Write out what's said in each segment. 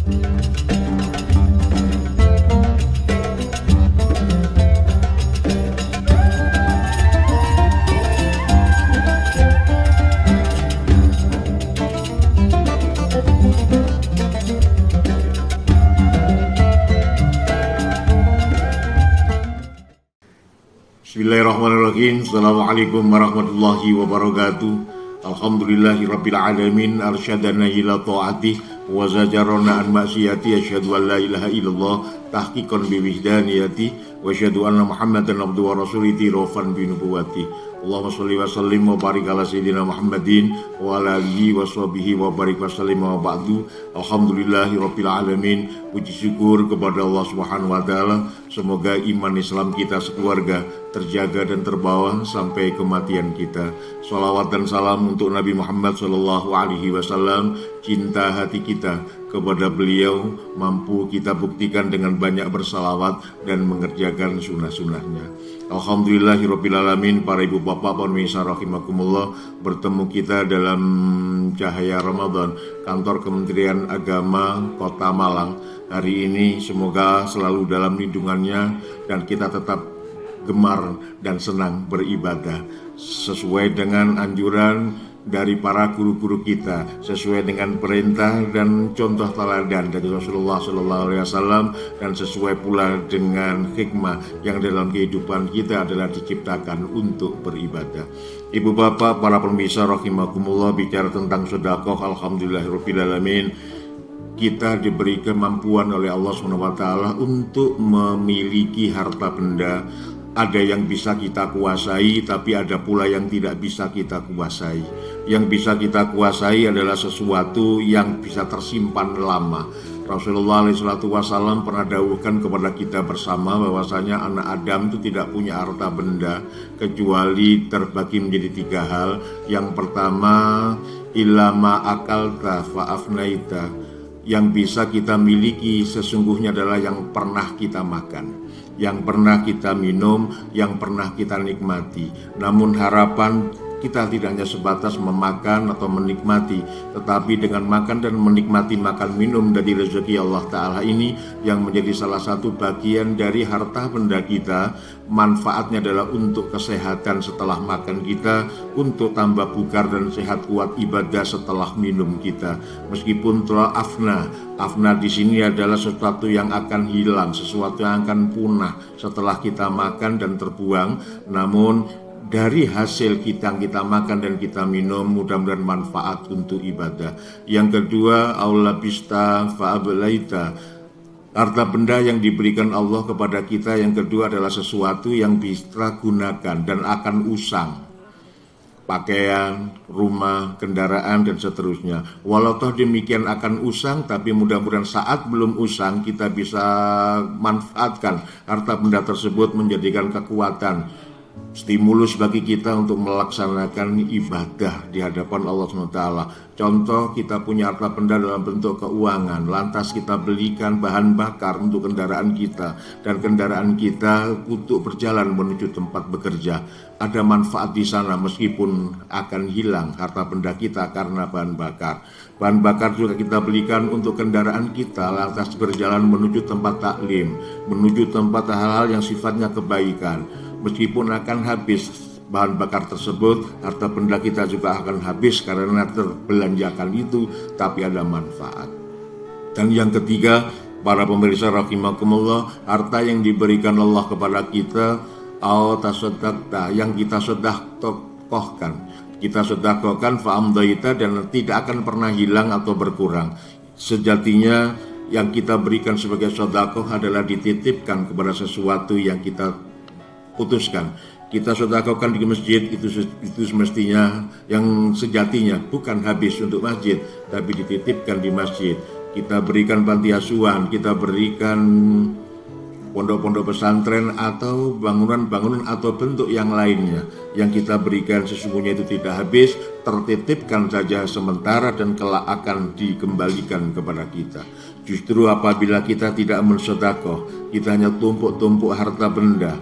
Bismillahirrahmanirrahim. Assalamualaikum warahmatullahi wabarakatuh. Alhamdulillahirabbil alamin, arsyadana ila taatih wa zajarana an maksiyati. Asyhadu an la ilaha illallah tahqiqan bi wahdaniyati wa asyhadu anna Muhammadan abduhu wa rasulihi tirafan bi nubuwati. Allahumma shalli wa sallim wa barik ala sayyidina Muhammadin wa ala alihi wa sahbihi wa barik wa sallim wa ba'du. Alhamdulillahirabbil alamin. Puji syukur kepada Allah Subhanahu wa taala. Semoga iman Islam kita sekeluarga terjaga dan terbawa sampai kematian kita. Shalawat dan salam untuk Nabi Muhammad sallallahu alaihi wasallam. Cinta hati kita kepada beliau mampu kita buktikan dengan banyak bersalawat dan mengerjakan sunnah-sunnahnya. Alhamdulillahirabbil alamin. Para ibu bapak pemirsa rahimakumullah, bertemu kita dalam cahaya Ramadan, kantor Kementerian Agama Kota Malang. Hari ini semoga selalu dalam lindungannya dan kita tetap gemar dan senang beribadah sesuai dengan anjuran dari para guru-guru kita, sesuai dengan perintah dan contoh teladan dari Rasulullah SAW, dan sesuai pula dengan hikmah yang dalam kehidupan kita adalah diciptakan untuk beribadah. Ibu bapak, para pemirsa rahimakumullah, bicara tentang sedekah, alhamdulillahirabbil alamin. Kita diberi kemampuan oleh Allah SWT untuk memiliki harta benda. Ada yang bisa kita kuasai, tapi ada pula yang tidak bisa kita kuasai. Yang bisa kita kuasai adalah sesuatu yang bisa tersimpan lama. Rasulullah SAW pernah dawuhkan kepada kita bersama bahwasanya anak Adam itu tidak punya harta benda kecuali terbagi menjadi 3 hal. Yang pertama, ilama akalta fa'afnaita. Yang bisa kita miliki sesungguhnya adalah yang pernah kita makan, yang pernah kita minum, yang pernah kita nikmati. Namun harapan kita tidak hanya sebatas memakan atau menikmati, tetapi dengan makan dan menikmati makan minum dari rezeki Allah Ta'ala ini yang menjadi salah satu bagian dari harta benda kita. Manfaatnya adalah untuk kesehatan setelah makan kita, untuk tambah bugar dan sehat kuat ibadah setelah minum kita. Meskipun telah afna di sini adalah sesuatu yang akan hilang, sesuatu yang akan punah setelah kita makan dan terbuang. Namun dari hasil kita makan dan kita minum, mudah-mudahan manfaat untuk ibadah. Yang kedua, aulabista fa'ablaita. Harta benda yang diberikan Allah kepada kita yang kedua adalah sesuatu yang bisa gunakan dan akan usang. Pakaian, rumah, kendaraan, dan seterusnya. Walau toh demikian akan usang, tapi mudah-mudahan saat belum usang kita bisa manfaatkan harta benda tersebut menjadikan kekuatan, stimulus bagi kita untuk melaksanakan ibadah di hadapan Allah SWT. Contoh, kita punya harta benda dalam bentuk keuangan, lantas kita belikan bahan bakar untuk kendaraan kita, dan kendaraan kita untuk berjalan menuju tempat bekerja. Ada manfaat di sana meskipun akan hilang harta benda kita karena bahan bakar. Bahan bakar juga kita belikan untuk kendaraan kita, lantas berjalan menuju tempat taklim, menuju tempat hal-hal yang sifatnya kebaikan. Meskipun akan habis bahan bakar tersebut, harta benda kita juga akan habis karena terbelanjakan itu, tapi ada manfaat. Dan yang ketiga, para pemirsa rahimakumullah, harta yang diberikan Allah kepada kita, tasaddaqta, yang kita sedekahkan. Kita sedekahkan fa'amdaita, dan tidak akan pernah hilang atau berkurang. Sejatinya yang kita berikan sebagai sedekah adalah dititipkan kepada sesuatu yang kita putuskan. Kita sedekahkan di masjid, itu semestinya yang sejatinya bukan habis untuk masjid, tapi dititipkan di masjid. Kita berikan panti asuhan, kita berikan pondok-pondok pesantren atau bangunan-bangunan atau bentuk yang lainnya. Yang kita berikan sesungguhnya itu tidak habis, tertitipkan saja sementara dan kelak akan dikembalikan kepada kita. Justru apabila kita tidak mensedekah, kita hanya tumpuk-tumpuk harta benda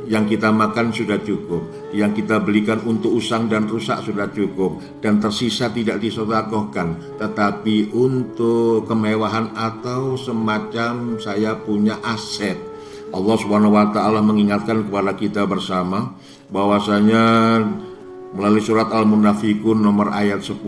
yang kita makan sudah cukup, yang kita belikan untuk usang dan rusak sudah cukup, dan tersisa tidak disedekahkan, tetapi untuk kemewahan atau semacam saya punya aset. Allah Subhanahu wa taala mengingatkan kepada kita bersama bahwasanya melalui surat Al-Munafikun nomor ayat 10,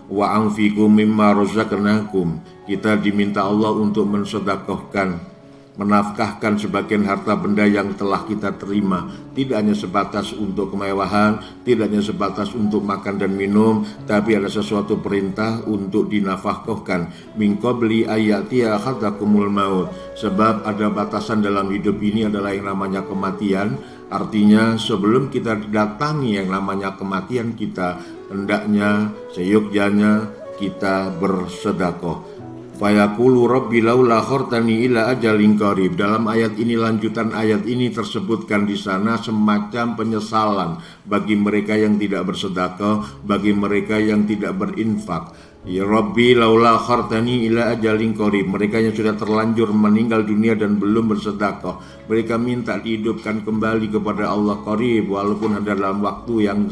wa anfiqu mimma razaqnakum, kita diminta Allah untuk mensedekahkan, menafkahkan sebagian harta benda yang telah kita terima, tidak hanya sebatas untuk kemewahan, tidak hanya sebatas untuk makan dan minum, tapi ada sesuatu perintah untuk dinafkahkan. Min qabli ayatiya ahadakumul maut, sebab ada batasan dalam hidup ini adalah yang namanya kematian. Artinya sebelum kita datangi yang namanya kematian kita, hendaknya seyogyanya kita bersedekah. Fayaqulu rabbi laula khartani ila ajalin qarib. Dalam ayat ini, lanjutan ayat ini tersebutkan di sana semacam penyesalan bagi mereka yang tidak bersedekah, bagi mereka yang tidak berinfak. Ya Rabbi laula khartani ila ajalin qarib. Mereka yang sudah terlanjur meninggal dunia dan belum bersedekah, mereka minta dihidupkan kembali kepada Allah qarib, walaupun ada dalam waktu yang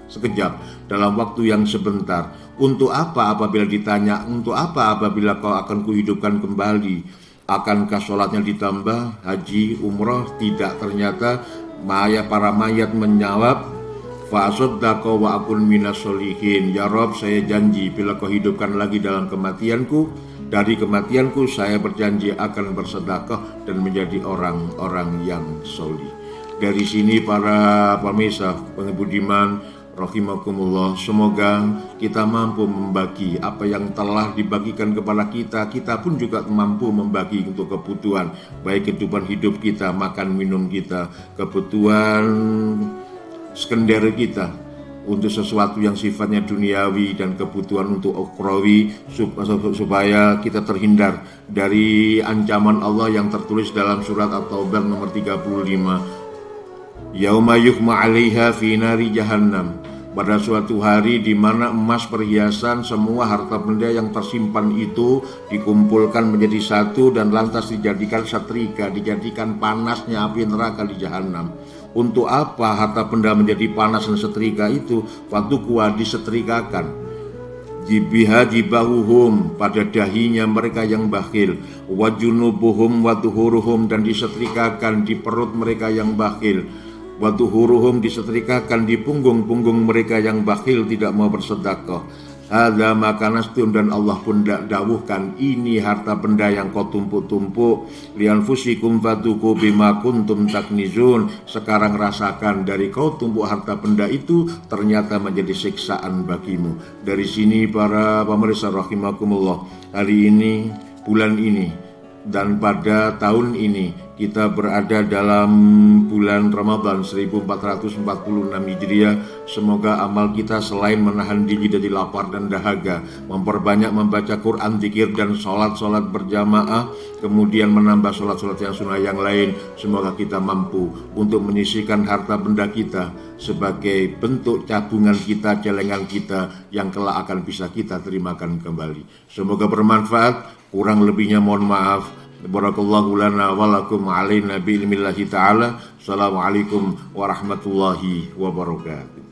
sekejap, dalam waktu yang sebentar. Untuk apa apabila ditanya, untuk apa apabila kau akan kuhidupkan kembali? Akankah sholatnya ditambah, haji, umroh? Tidak, ternyata para mayat menjawab, fa'asaddaqa wa akun minas sholihin. Ya Rob, saya janji bila kau hidupkan lagi dalam kematianku, dari kematianku saya berjanji akan bersedekah dan menjadi orang-orang yang sholih. Dari sini para pemirsa pengebudiman rahimakumullah, semoga kita mampu membagi apa yang telah dibagikan kepada kita. Kita pun juga mampu membagi untuk kebutuhan, baik kehidupan hidup kita, makan minum kita, kebutuhan sekunder kita, untuk sesuatu yang sifatnya duniawi, dan kebutuhan untuk ukhrawi, supaya kita terhindar dari ancaman Allah yang tertulis dalam surat At-Taubah nomor 35. Yauma yuhma 'alaiha fi nari jahannam, pada suatu hari di mana emas, perhiasan, semua harta benda yang tersimpan itu dikumpulkan menjadi satu dan lantas dijadikan setrika, dijadikan panasnya api neraka di jahanam. Untuk apa harta benda menjadi panas dan setrika itu? Fatuqwa, disetrikakan. Jibiha jibahuhum, pada dahinya mereka yang bakhil, wajunubuhum watuhuruhum, dan disetrikakan di perut mereka yang bakhil, watuhuruhum, disetrikakan di punggung-punggung mereka yang bakhil tidak mau bersedekah. Hadza makanastun, dan Allah pun dawuhkan, ini harta benda yang kau tumpuk-tumpuk, lianfusikum fatuqu bima kuntum taknizun. Sekarang rasakan, dari kau tumpuk harta benda itu ternyata menjadi siksaan bagimu. Dari sini para pemirsa rahimakumullah, hari ini, bulan ini, dan pada tahun ini kita berada dalam bulan Ramadan 1446 Hijriah. Semoga amal kita selain menahan diri dari lapar dan dahaga, memperbanyak membaca Quran, zikir, dan sholat berjamaah, kemudian menambah sholat yang sunnah yang lain. Semoga kita mampu untuk menyisihkan harta benda kita sebagai bentuk tabungan kita, celengan kita yang kelak akan bisa kita terimakan kembali. Semoga bermanfaat. Kurang lebihnya mohon maaf. Barakallahu lana wa lakum alaina bi ilmillahi ta'ala. Assalamualaikum warahmatullahi wabarakatuh.